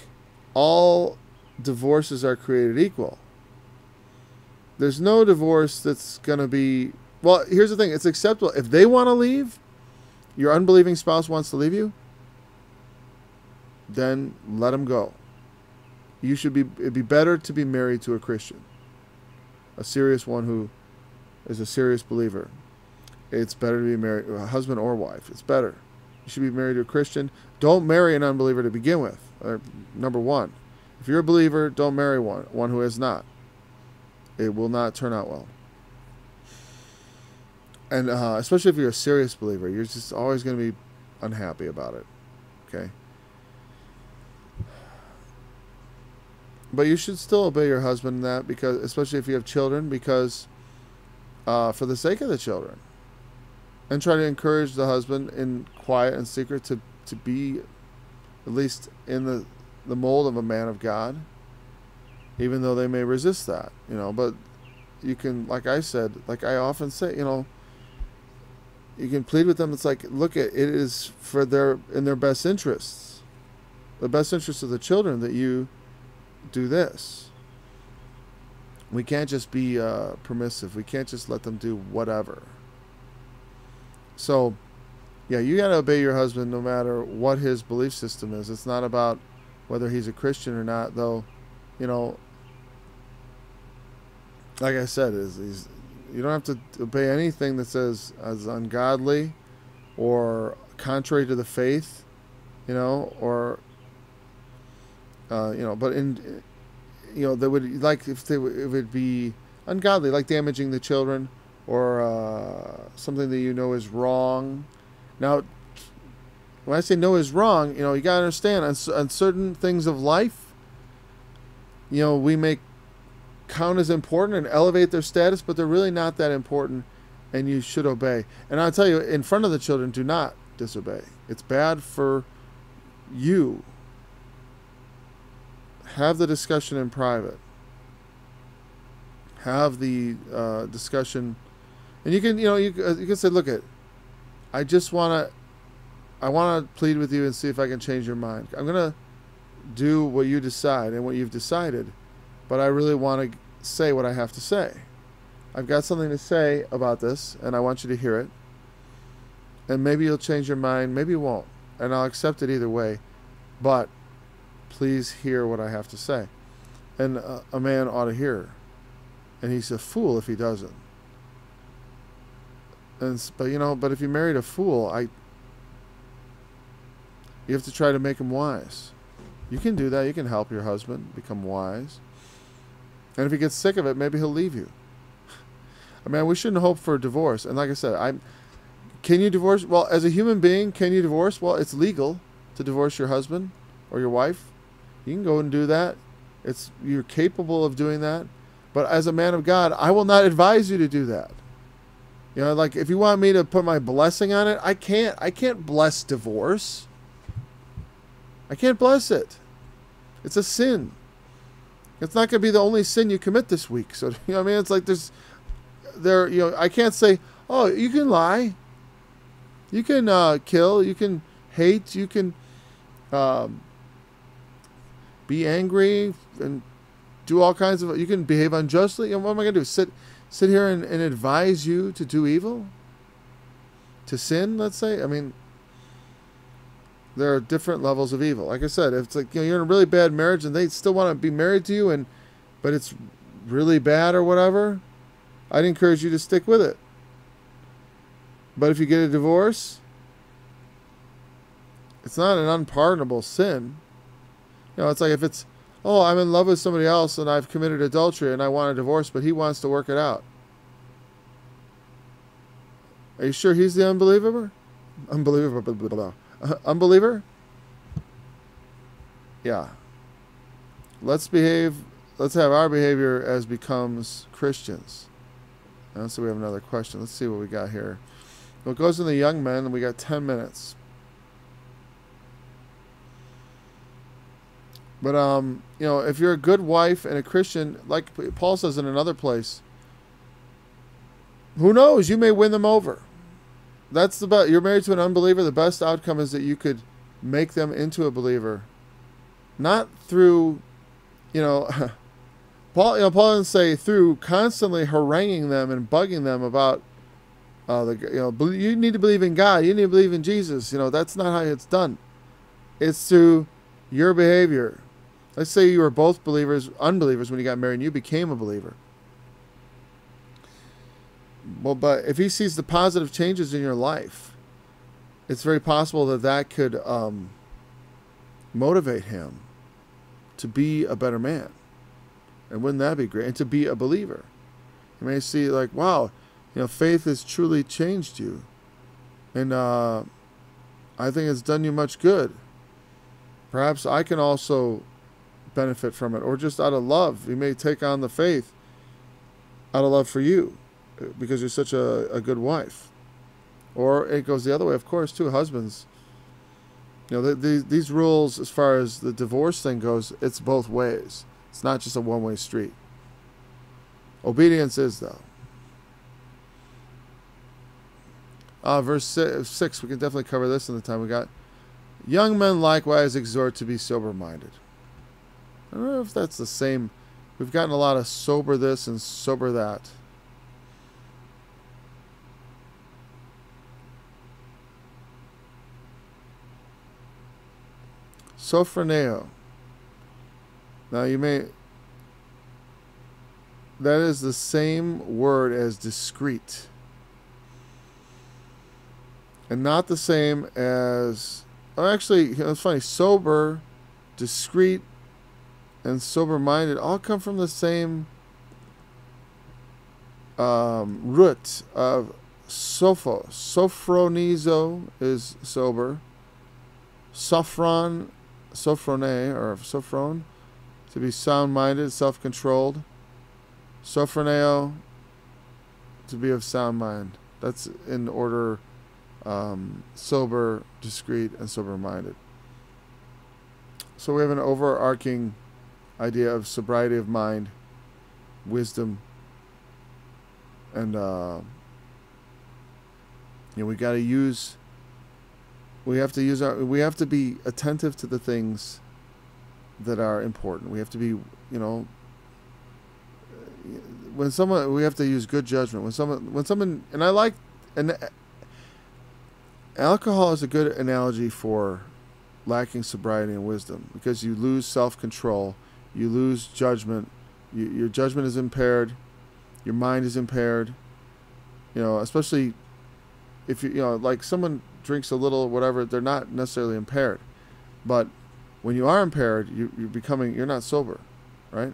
Speaker 1: all divorces are created equal. There's no divorce that's going to be... Well, here's the thing. It's acceptable. If they want to leave, your unbelieving spouse wants to leave you, then let them go. It'd be better to be married to a Christian, a serious one who is a serious believer. It's better to be married, a husband or wife. It's better. You should be married to a Christian. Don't marry an unbeliever to begin with. Number one. If you're a believer, don't marry one who is not. It will not turn out well. And especially if you're a serious believer, you're just always going to be unhappy about it. Okay? But you should still obey your husband in that, because, especially if you have children, because for the sake of the children. And try to encourage the husband in quiet and secret to be at least in the mold of a man of God, even though they may resist that, but you can, like I said, like I often say, you can plead with them. It's like, look, it is in their best interests, the best interests of the children, that you do this. We can't just be permissive. We can't just let them do whatever. So, yeah, you got to obey your husband no matter what his belief system is. It's not about whether he's a Christian or not, though. Like I said, you don't have to obey anything that says as ungodly or contrary to the faith, or but that would, like, if it would be ungodly, like damaging the children, or something that is wrong. Now, when I say no is wrong, you got to understand, on certain things of life, we may count as important and elevate their status, but they're really not that important, and you should obey. And I'll tell you, in front of the children, do not disobey. It's bad for you. Have the discussion in private. Have the discussion, and you can say, look, I want to plead with you and see if I can change your mind. I'm going to do what you decide and what you've decided, but I really want to say what I have to say. I've got something to say about this, and I want you to hear it. And maybe you'll change your mind, maybe you won't, and I'll accept it either way, but please hear what I have to say. And a man ought to hear, and he's a fool if he doesn't. But if you married a fool, you have to try to make him wise. You can do that. You can help your husband become wise. And if he gets sick of it, maybe he'll leave you. We shouldn't hope for a divorce. And like I said, can you divorce? Well, as a human being, can you divorce? Well, it's legal to divorce your husband or your wife. You can go and do that. You're capable of doing that. But as a man of God, I will not advise you to do that. Like, if you want me to put my blessing on it, I can't bless divorce. I can't bless it. It's a sin. It's not going to be the only sin you commit this week. So, it's like I can't say, oh, you can lie. You can kill. You can hate. You can be angry and do all kinds of, you can behave unjustly. What am I going to do? Sit here and advise you to do evil? To sin, let's say? There are different levels of evil. Like I said, if it's like, you're in a really bad marriage and they still want to be married to you, but it's really bad or whatever, I'd encourage you to stick with it. But if you get a divorce, it's not an unpardonable sin. It's like if it's, oh, I'm in love with somebody else and I've committed adultery and I want a divorce, but he wants to work it out. Are you sure he's the unbeliever? Unbeliever? Yeah. Let's have our behavior as becomes Christians. And so we have another question. Let's see what we got here. Well, it goes in the young men, and we got 10 minutes. But, if you're a good wife and a Christian, like Paul says in another place, who knows? You may win them over. You're married to an unbeliever. The best outcome is that you could make them into a believer not through, you know, Paul doesn't say through constantly haranguing them and bugging them about, you need to believe in God, you need to believe in Jesus. That's not how it's done. It's through your behavior. Let's say you were both unbelievers when you got married, and you became a believer. Well, but if he sees the positive changes in your life, it's very possible that could motivate him to be a better man. And wouldn't that be great? And to be a believer. You may see like, wow, faith has truly changed you. And I think it's done you much good. Perhaps I can also benefit from it. Or just out of love. You may take on the faith out of love for you, because you're such a good wife. Or it goes the other way, of course, too. Husbands, these rules, as far as the divorce thing goes, it's both ways. It's not just a one-way street. Obedience is, though. Verse 6, we can definitely cover this in the time we got. Young men likewise exhort to be sober-minded. I don't know if that's the same. We've gotten a lot of sober this and sober that. Sophroneo. Now that is the same word as discreet. And not the same as, actually, it's funny, sober, discreet, and sober-minded all come from the same root of sophos. Sophronizo is sober. Sophrone, or sophron, to be sound-minded, self-controlled. Sophroneo, to be of sound mind. That's in order, sober, discreet, and sober-minded. So we have an overarching idea of sobriety of mind, wisdom, and we have to be attentive to the things that are important. We have to be, we have to use good judgment. When someone, and I like, and alcohol is a good analogy for lacking sobriety and wisdom, because you lose self-control, you lose judgment, your judgment is impaired, your mind is impaired, especially if like someone drinks a little, whatever, they're not necessarily impaired. But when you are impaired, you're not sober, right?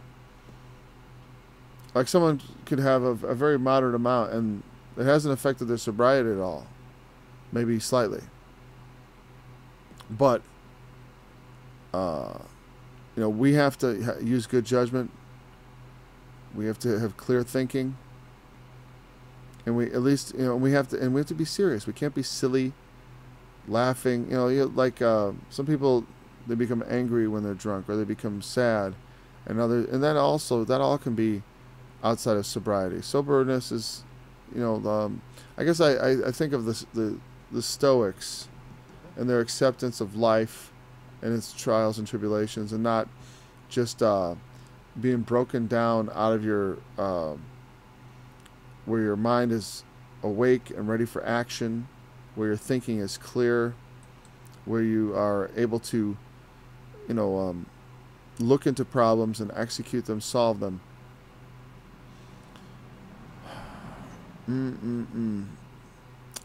Speaker 1: Like someone could have a very moderate amount, and it hasn't affected their sobriety at all. Maybe slightly. But, we have to use good judgment. We have to have clear thinking. And we have to be serious. We can't be silly, laughing. Some people, they become angry when they're drunk, or they become sad, and that all can be outside of sobriety. Soberness is, I guess I think of the Stoics and their acceptance of life and its trials and tribulations, and not just being broken down out of your where your mind is awake and ready for action, where your thinking is clear, where you are able to, look into problems and execute them, solve them.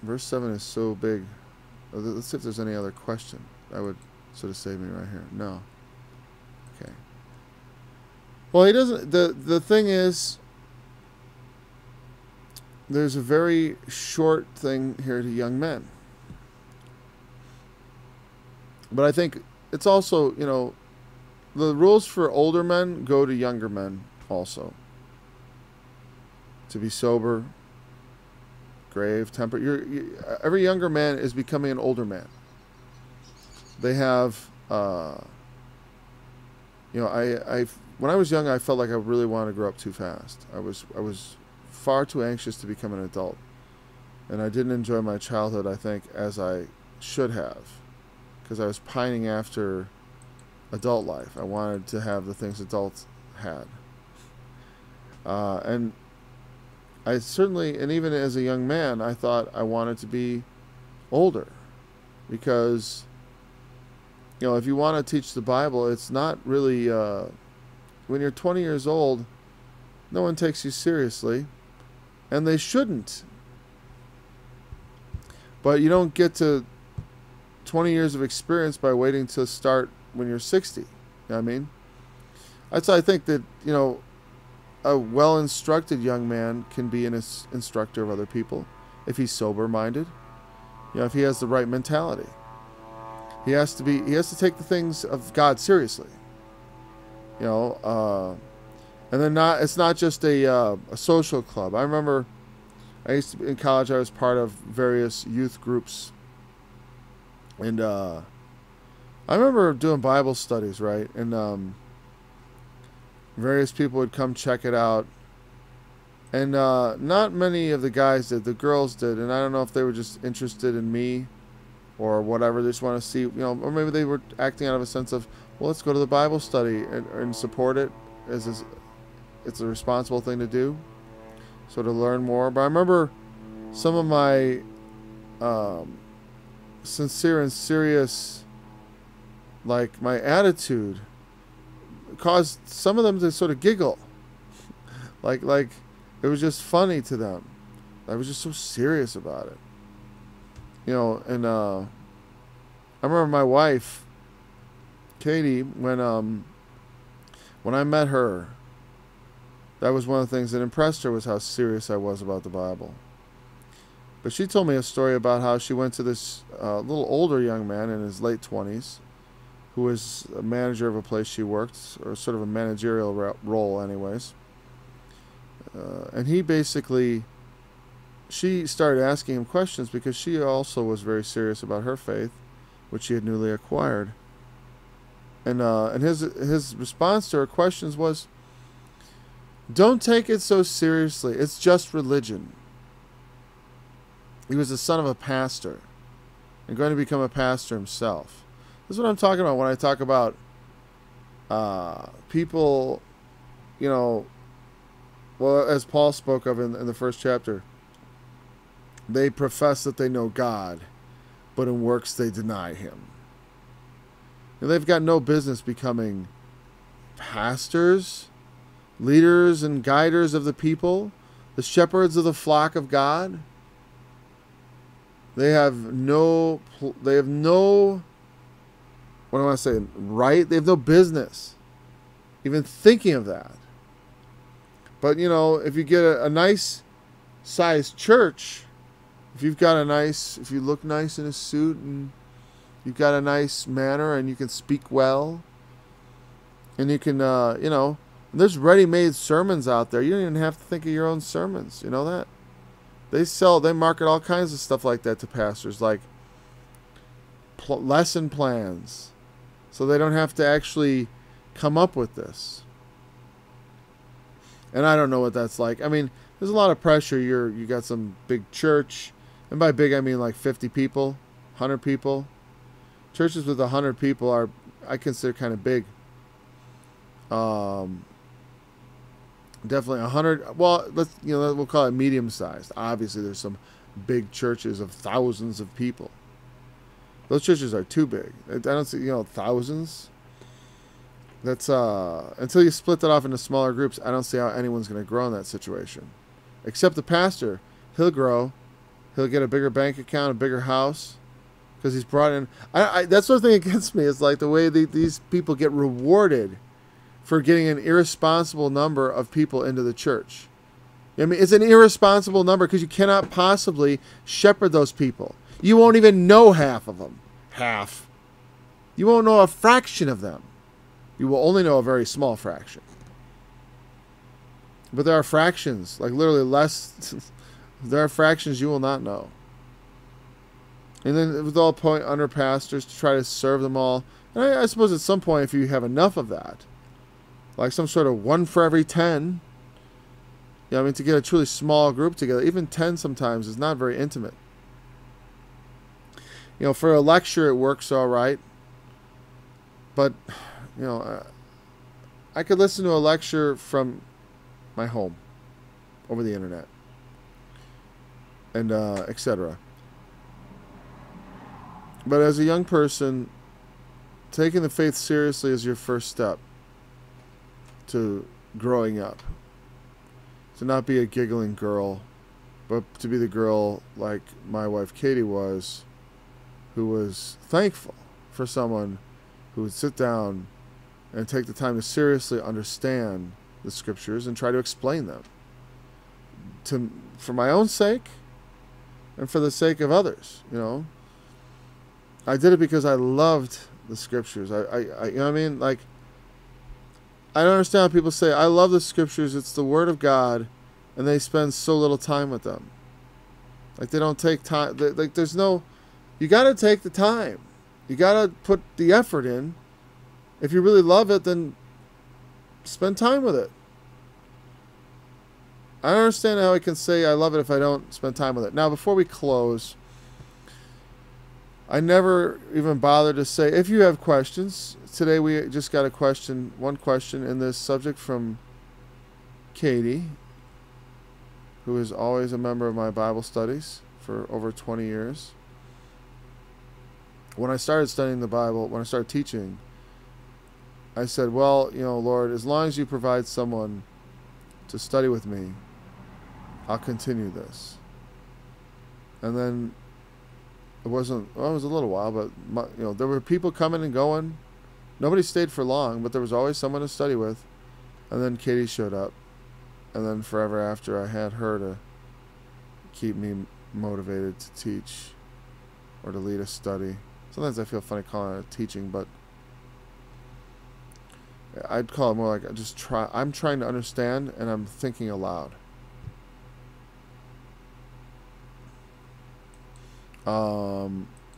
Speaker 1: Verse 7 is so big. Let's see if there's any other question that would sort of save me right here. No. Okay. Well, he doesn't. The thing is, there's a very short thing here to young men. But I think it's also, the rules for older men go to younger men also. To be sober, grave, temperate. Every younger man is becoming an older man. They have, when I was young, I felt like I really wanted to grow up too fast. I was far too anxious to become an adult, and I didn't enjoy my childhood, I think, as I should have, because I was pining after adult life. I wanted to have the things adults had. And I certainly, and even as a young man, I thought I wanted to be older. Because, if you want to teach the Bible, it's not really, when you're 20 years old, no one takes you seriously. And they shouldn't. But you don't get to 20 years of experience by waiting to start when you're 60. You know what I mean? That's why I think that, a well-instructed young man can be an instructor of other people if he's sober-minded. If he has the right mentality. He has to take the things of God seriously. And then it's not just a social club. I remember in college I was part of various youth groups. And I remember doing Bible studies, right? And various people would come check it out. And not many of the guys did. The girls did. And I don't know if they were just interested in me or whatever. They just want to see, or maybe they were acting out of a sense of, well, let's go to the Bible study and support it. It's a responsible thing to do. So to learn more. But I remember some of my sincere and serious, like my attitude, caused some of them to sort of giggle. like it was just funny to them. I was just so serious about it. And I remember my wife, Katie, when I met her, that was one of the things that impressed her, was how serious I was about the Bible. But she told me a story about how she went to this little older young man in his late 20s, who was a manager of a place she worked, or sort of a managerial role anyways. And she started asking him questions because she also was very serious about her faith, which she had newly acquired. And his response to her questions was, don't take it so seriously. It's just religion. He was the son of a pastor and going to become a pastor himself. This is what I'm talking about when I talk about people, well, as Paul spoke of in the first chapter, they profess that they know God, but in works they deny him. And they've got no business becoming pastors, leaders and guiders of the people, the shepherds of the flock of God. They have no, what do I want to say, right? They have no business even thinking of that. But, if you get a nice sized church, if you look nice in a suit and you've got a nice manner and you can speak well, and you can, there's ready-made sermons out there. You don't even have to think of your own sermons. You know that? They market all kinds of stuff like that to pastors, like lesson plans, so they don't have to actually come up with this. And I don't know what that's like. I mean, there's a lot of pressure. You got some big church, and by big I mean like 50 people, 100 people. Churches with 100 people I consider kind of big. Definitely 100. Well, we'll call it medium sized. Obviously, there's some big churches of thousands of people. Those churches are too big. I don't see thousands. That's until you split that off into smaller groups. I don't see how anyone's going to grow in that situation, except the pastor. He'll grow. He'll get a bigger bank account, a bigger house, because he's brought in. That's one thing against me is like the way these people get rewarded for getting an irresponsible number of people into the church. I mean, it's an irresponsible number because you cannot possibly shepherd those people. You won't even know half of them. Half. You won't know a fraction of them. You will only know a very small fraction. But there are fractions, like literally less. There are fractions you will not know. And then with all point under pastors to try to serve them all. And I suppose at some point, if you have enough of that, like some sort of 1 for every 10. To get a truly small group together, even 10 sometimes is not very intimate. For a lecture, it works all right. But, You know, I could listen to a lecture from my home over the internet, and etc. But as a young person, taking the faith seriously is your first step to growing up. To not be a giggling girl, but to be the girl like my wife Katie was, who was thankful for someone who would sit down and take the time to seriously understand the scriptures and try to explain them. For my own sake and for the sake of others, you know. I did it because I loved the scriptures. I you know what I mean? Like, I don't understand how people say, I love the scriptures, it's the word of God, and they spend so little time with them. Like, they don't take time. Like, there's no, you got to take the time. You got to put the effort in. If you really love it, then spend time with it. I don't understand how I can say I love it if I don't spend time with it. Now, before we close, I never even bother to say, if you have questions, today we just got one question in this subject from Katie, who is always a member of my Bible studies for over 20 years. When I started studying the Bible, when I started teaching, I said, well, you know, Lord, as long as you provide someone to study with me, I'll continue this. And then it wasn't, well, it was a little while, but you know, there were people coming and going. Nobody stayed for long, but there was always someone to study with. And then Katie showed up. And then forever after, I had her to keep me motivated to teach or to lead a study. Sometimes I feel funny calling it teaching, but I'd call it more like I'm trying to understand and I'm thinking aloud.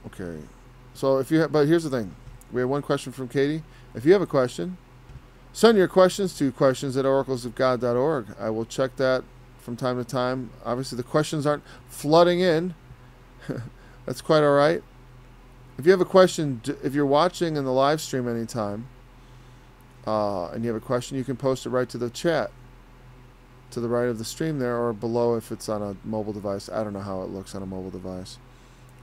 Speaker 1: Okay. So but here's the thing. We have one question from Katie. If you have a question, send your questions to questions@oraclesofgod.org. I will check that from time to time. Obviously, the questions aren't flooding in. That's quite all right. If you have a question, if you're watching in the live stream anytime, and you have a question, you can post it right to the chat, to the right of the stream there, or below if it's on a mobile device. I don't know how it looks on a mobile device.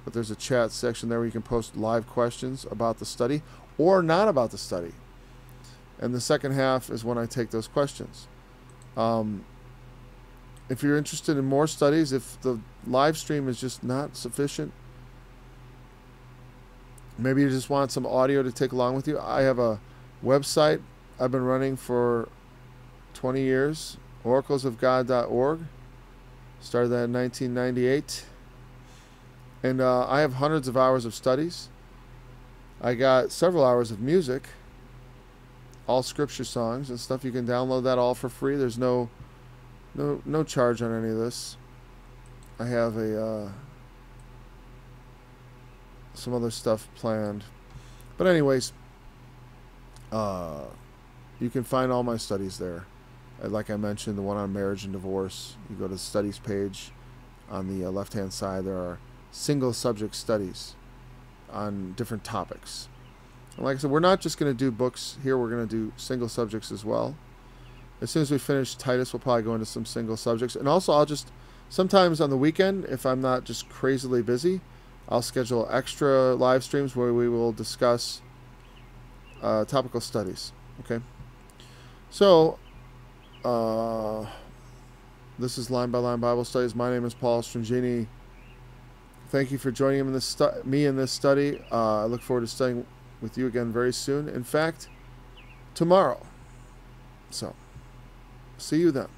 Speaker 1: But there's a chat section there where you can post live questions about the study or not about the study. And the second half is when I take those questions. If you're interested in more studies, if the live stream is just not sufficient, maybe you just want some audio to take along with you. I have a website I've been running for 20 years, oraclesofgod.org. Started that in 1998. And I have hundreds of hours of studies. I got several hours of music, all scripture songs and stuff. You can download that all for free. There's no charge on any of this. I have some other stuff planned. But anyways, you can find all my studies there. Like I mentioned, the one on marriage and divorce, you go to the studies page. On the left-hand side, there are single subject studies on different topics. And like I said, we're not just going to do books here. We're going to do single subjects as well. As soon as we finish Titus, we'll probably go into some single subjects. And also, I'll just, sometimes on the weekend, if I'm not just crazily busy, I'll schedule extra live streams where we will discuss topical studies. Okay? So, this is Line by Line Bible Studies. My name is Paul Strangini. Thank you for joining me in this study. I look forward to studying with you again very soon. In fact, tomorrow. So, see you then.